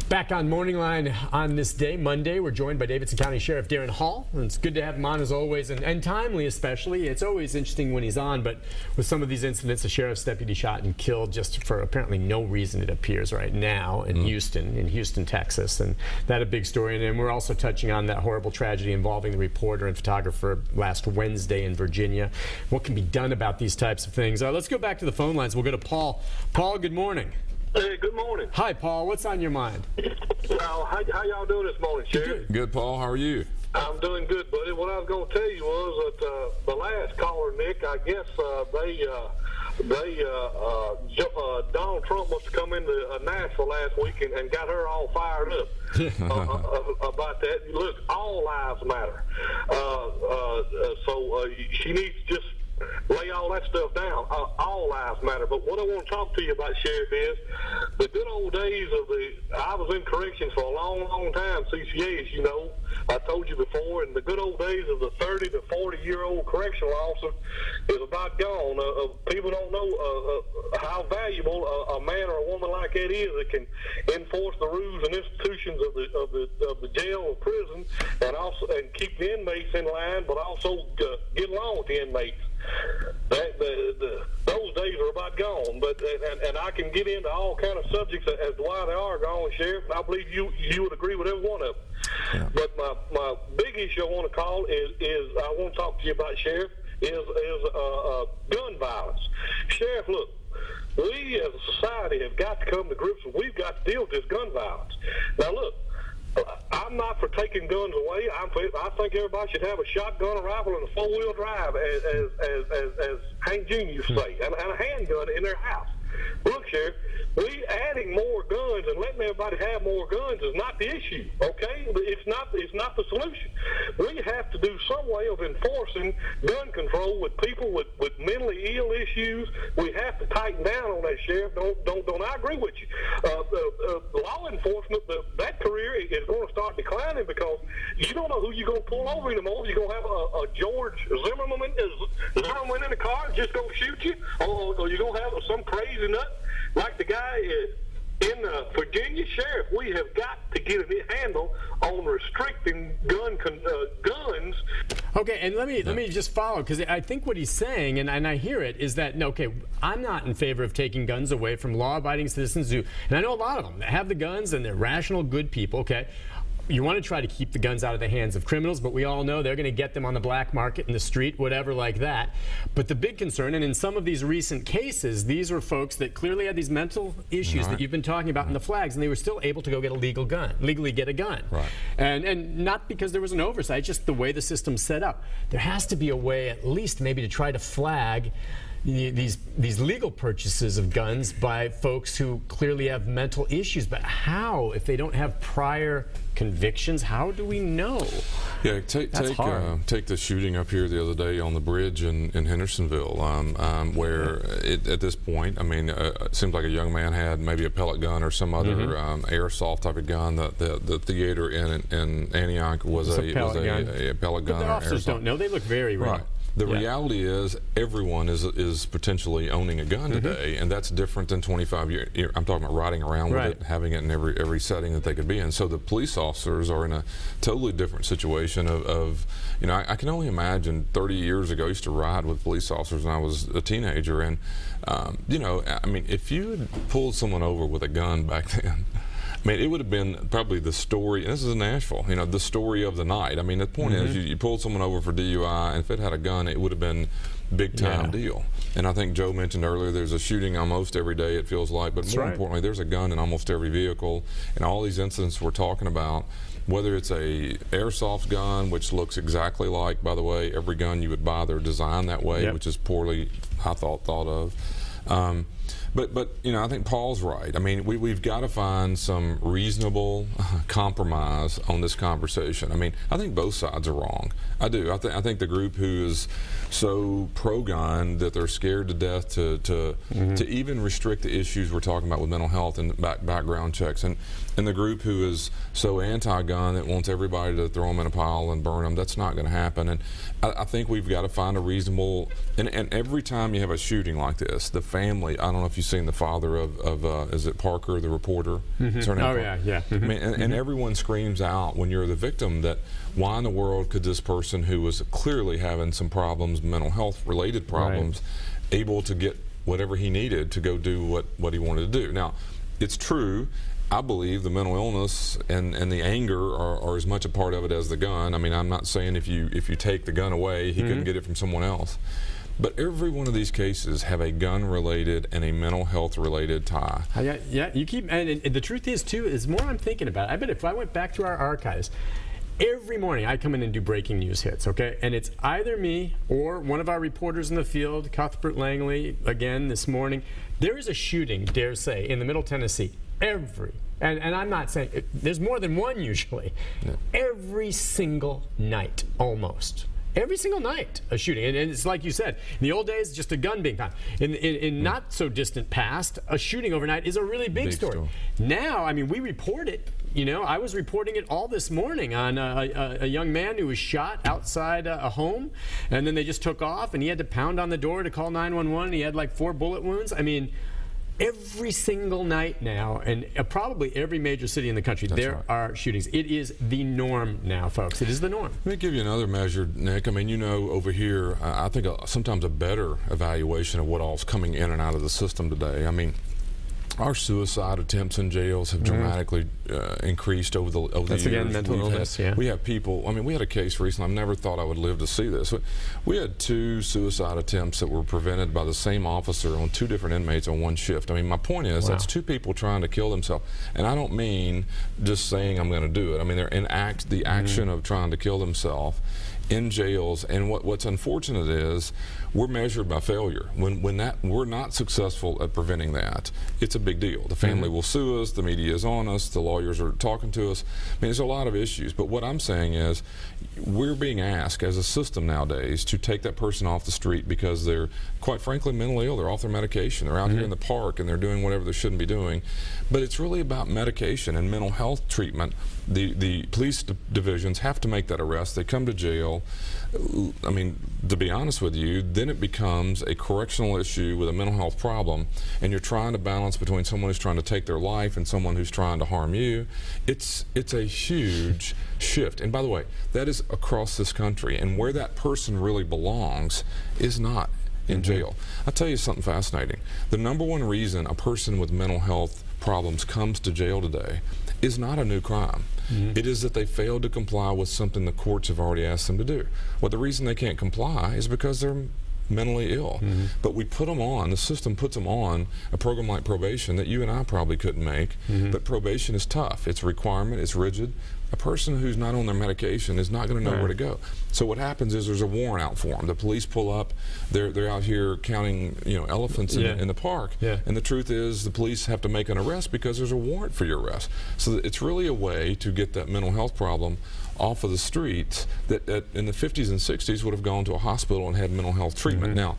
Back on MorningLine on this day, Monday, we're joined by Davidson County Sheriff Daron Hall. And it's good to have him on as always, and timely especially. It's always interesting when he's on, but with some of these incidents, a sheriff's deputy shot and killed just for apparently no reason, it appears right now in Houston, Texas. And that a big story. And then we're also touching on that horrible tragedy involving the reporter and photographer last Wednesday in Virginia. What can be done about these types of things? Let's go back to the phone lines. We'll go to Paul. Paul, good morning. Hey, good morning. Hi, Paul. What's on your mind? How y'all doing this morning, Sheriff? Good, Paul. How are you? I'm doing good, buddy. What I was going to tell you was that the last caller, Nick, I guess Donald Trump must have come into Nashville last week and got her all fired up about that. Look, all lives matter. So she needs to just lay all that stuff down. All lives matter. But what I want to talk to you about, Sheriff, is the good old days of I was in corrections for a long, long time, CCA, as you know. I told you before, and the good old days of the 30 to 40-year-old correctional officer is about gone. People don't know how valuable a man or a woman like that is that can enforce the rules and institutions of the jail or prison, and keep the inmates in line, but also get along with the inmates. Those days are about gone, but and I can get into all kind of subjects as to why they are gone, Sheriff. I believe you would agree with every one of them. Yeah. But my big issue I want to call is I want to talk to you about, Sheriff, is gun violence. Sheriff, look, we as a society have got to come to grips with, we've got to deal with this gun violence. Now look, I'm not for taking guns away. I think everybody should have a shotgun, a rifle, and a four-wheel drive, as Hank Jr. used to say, and a handgun in their house. Look, Sheriff, we adding more guns and letting everybody have more guns is not the issue, okay? It's not the solution. We have to do some way of enforcing gun control with people with mentally ill issues. We have to tighten down on that, Sheriff. Don't I agree with you? Law enforcement, that career is going to start declining because you don't know who you're going to pull over anymore. You're going to have a George Zimmerman in the car and just go shoot you, or you're going to have some crazy nut like the guy in Virginia. Sheriff, we have got to get a handle on restricting guns. Okay, and let me just follow, because I think what he's saying, and I hear it, is that, okay, I'm not in favor of taking guns away from law-abiding citizens who, and I know a lot of them that have the guns and they're rational, good people, okay? You want to try to keep the guns out of the hands of criminals, but we all know they're going to get them on the black market in the street, whatever like that. But the big concern, and in some of these recent cases, these were folks that clearly had these mental issues that you've been talking about in the flags, and they were still able to go get a legally get a gun. Right. And not because there was an oversight, just the way the system's set up. There has to be a way, at least maybe, to try to flag these legal purchases of guns by folks who clearly have mental issues. But how, if they don't have prior convictions, how do we know? Yeah, take the shooting up here the other day on the bridge in Hendersonville, where at this point, I mean, it seems like a young man had maybe a pellet gun or some other airsoft type of gun. The theater in Antioch was a pellet gun. But the officers don't know. They look very real. Right. The reality is everyone is potentially owning a gun today, and that's different than 25 years. I'm talking about riding around with it, having it in every setting that they could be in. So the police officers are in a totally different situation of you know, I can only imagine 30 years ago I used to ride with police officers when I was a teenager, and you know, I mean, if you had pulled someone over with a gun back then, I mean, it would have been probably the story, and this is in Nashville, you know, the story of the night. I mean, the point is, you pulled someone over for DUI, and if it had a gun, it would have been big-time deal. And I think Joe mentioned earlier, there's a shooting almost every day, it feels like, but more importantly, there's a gun in almost every vehicle. And all these incidents we're talking about, whether it's a airsoft gun, which looks exactly like, by the way, every gun you would buy, they're designed that way, which is poorly, I thought of. But you know, I think Paul's right. I mean, we've got to find some reasonable compromise on this conversation. I mean, I think both sides are wrong. I do. I think the group who is so pro-gun that they're scared to death to even restrict the issues we're talking about with mental health and background checks, and the group who is so anti-gun that wants everybody to throw them in a pile and burn them. That's not going to happen. And I think we've got to find a reasonable. And every time you have a shooting like this, the family. I don't know if you've seen the father of is it Parker, the reporter? Mm-hmm. Oh, yeah, yeah. Mm-hmm. I mean, and everyone screams out when you're the victim that why in the world could this person who was clearly having some problems, mental health related problems, able to get whatever he needed to go do what he wanted to do. Now, it's true. I believe the mental illness and the anger are as much a part of it as the gun. I mean, I'm not saying if you take the gun away, he couldn't get it from someone else. But every one of these cases have a gun-related and a mental health-related tie. Yeah, you keep, and the truth is, too, is more I'm thinking about it. I bet if I went back through our archives, every morning I come in and do breaking news hits, okay? And it's either me or one of our reporters in the field, Cuthbert Langley, again this morning. There is a shooting, dare say, in the Middle Tennessee. And I'm not saying, there's more than one usually. Every single night, almost. Every single night, a shooting. And it's like you said, in the old days, just a gun being found. In not so distant past, a shooting overnight is a really big story. Now, I mean, we report it. You know, I was reporting it all this morning on a young man who was shot outside a home, and then they just took off, and he had to pound on the door to call 911. He had like 4 bullet wounds. I mean, every single night now, and probably every major city in the country, there are shootings. It is the norm now, folks. It is the norm. Let me give you another measure, Nick. I mean, you know, over here, I think sometimes a better evaluation of what all's coming in and out of the system today. I mean, our suicide attempts in jails have dramatically increased over the years. That's again mental illness. We have people. I mean, we had a case recently. I never thought I would live to see this. We had 2 suicide attempts that were prevented by the same officer on 2 different inmates on one shift. I mean, my point is that's 2 people trying to kill themselves, and I don't mean just saying I'm going to do it. I mean, they're in the action of trying to kill themselves in jails. And what's unfortunate is we're measured by failure. When we're not successful at preventing that, it's a big deal. The family will sue us, the media is on us, the lawyers are talking to us. I mean, there's a lot of issues. But what I'm saying is we're being asked as a system nowadays to take that person off the street because they're, quite frankly, mentally ill. They're off their medication. They're out here in the park and they're doing whatever they shouldn't be doing. But it's really about medication and mental health treatment. The police divisions have to make that arrest. They come to jail. I mean, to be honest with you, then it becomes a correctional issue with a mental health problem, and you're trying to balance between someone who's trying to take their life and someone who's trying to harm you. It's a huge shift. And by the way, that is across this country, and where that person really belongs is not in jail. I'll tell you something fascinating. The #1 reason a person with mental health problems comes to jail today is not a new crime. It is that they failed to comply with something the courts have already asked them to do. Well, the reason they can't comply is because they're mentally ill. But we put them on, the system puts them on a program like probation that you and I probably couldn't make. But probation is tough. It's a requirement, it's rigid. A person who's not on their medication is not going to know where to go. So what happens is there's a warrant out for them. The police pull up. They're out here counting, you know, elephants in the park. And the truth is the police have to make an arrest because there's a warrant for your arrest. So it's really a way to get that mental health problem off of the streets that in the 50s and 60s would have gone to a hospital and had mental health treatment. Now,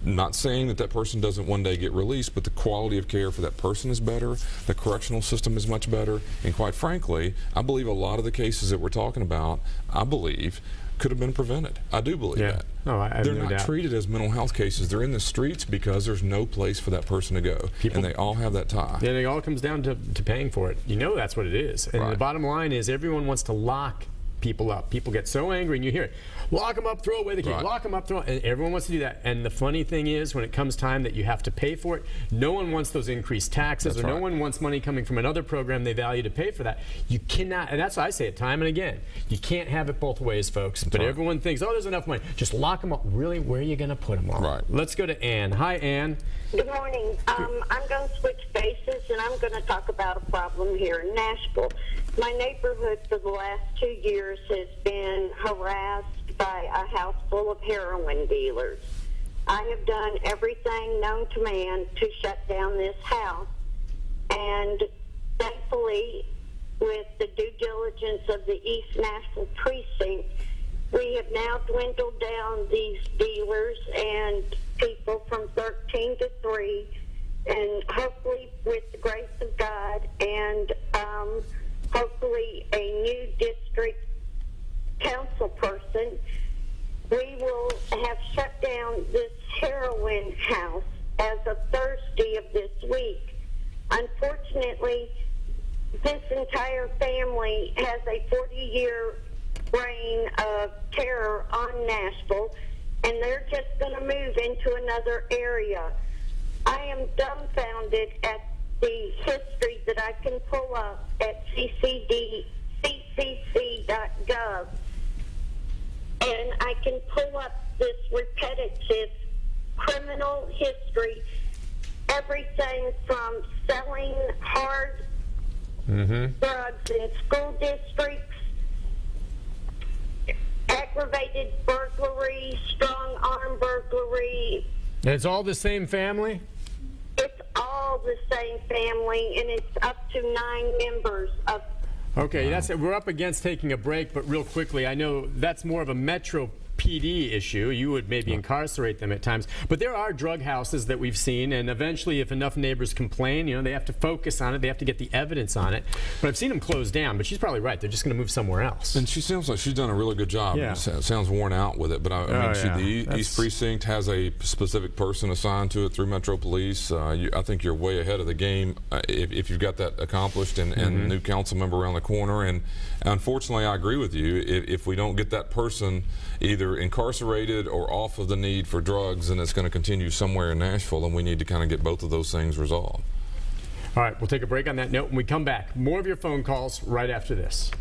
not saying that that person doesn't one day get released, but the quality of care for that person is better, the correctional system is much better, and quite frankly, I believe a lot of the cases that we're talking about, I believe, could have been prevented. I do believe that. Oh, I have They're no not doubt. treated as mental health cases. They're in the streets because there's no place for that person to go. And they all have that tie. And it all comes down to paying for it. You know that's what it is. And the bottom line is everyone wants to lock people up. People get so angry, and you hear it. Lock them up, throw away the key. Lock them up, throw. And everyone wants to do that. And the funny thing is, when it comes time that you have to pay for it, no one wants those increased taxes, or no one wants money coming from another program they value to pay for that. You cannot, and that's why I say it time and again. You can't have it both ways, folks. But everyone thinks, oh, there's enough money. Just lock them up. Really, where are you going to put them all? Let's go to Ann. Hi, Ann. Good morning. I'm going to switch bases, and I'm going to talk about a problem here in Nashville. My neighborhood for the last 2 years has been harassed by a house full of heroin dealers. I have done everything known to man to shut down this house, and thankfully, with the due diligence of the East Nashville precinct, we have now dwindled down these dealers and people from 13 to 3, and hopefully with the grace of God and hopefully a new district council person, we will have shut down this heroin house as of Thursday of this week. Unfortunately, this entire family has a 40-year reign of terror on Nashville, and they're just going to move into another area. I am dumbfounded at the history that I can pull up at ccc.gov, and I can pull up this repetitive criminal history, everything from selling hard drugs in school districts, aggravated burglary, strong arm burglary. And it's all the same family? It's all the same family, and it's up to 9 members of. Okay, that's it. We're up against taking a break, but real quickly, I know that's more of a Metro PD issue. You would maybe incarcerate them at times, but there are drug houses that we've seen, and eventually if enough neighbors complain, you know, they have to focus on it, they have to get the evidence on it. But I've seen them close down, but she's probably right, they're just going to move somewhere else. And she sounds like she's done a really good job. Yeah. Sounds worn out with it, but I mean, the East Precinct has a specific person assigned to it through Metro Police. I think you're way ahead of the game if you've got that accomplished and new council member around the corner. And unfortunately, I agree with you. If we don't get that person either incarcerated or off of the need for drugs, and it's going to continue somewhere in Nashville, and we need to kind of get both of those things resolved. All right, we'll take a break on that note. When we come back, more of your phone calls right after this.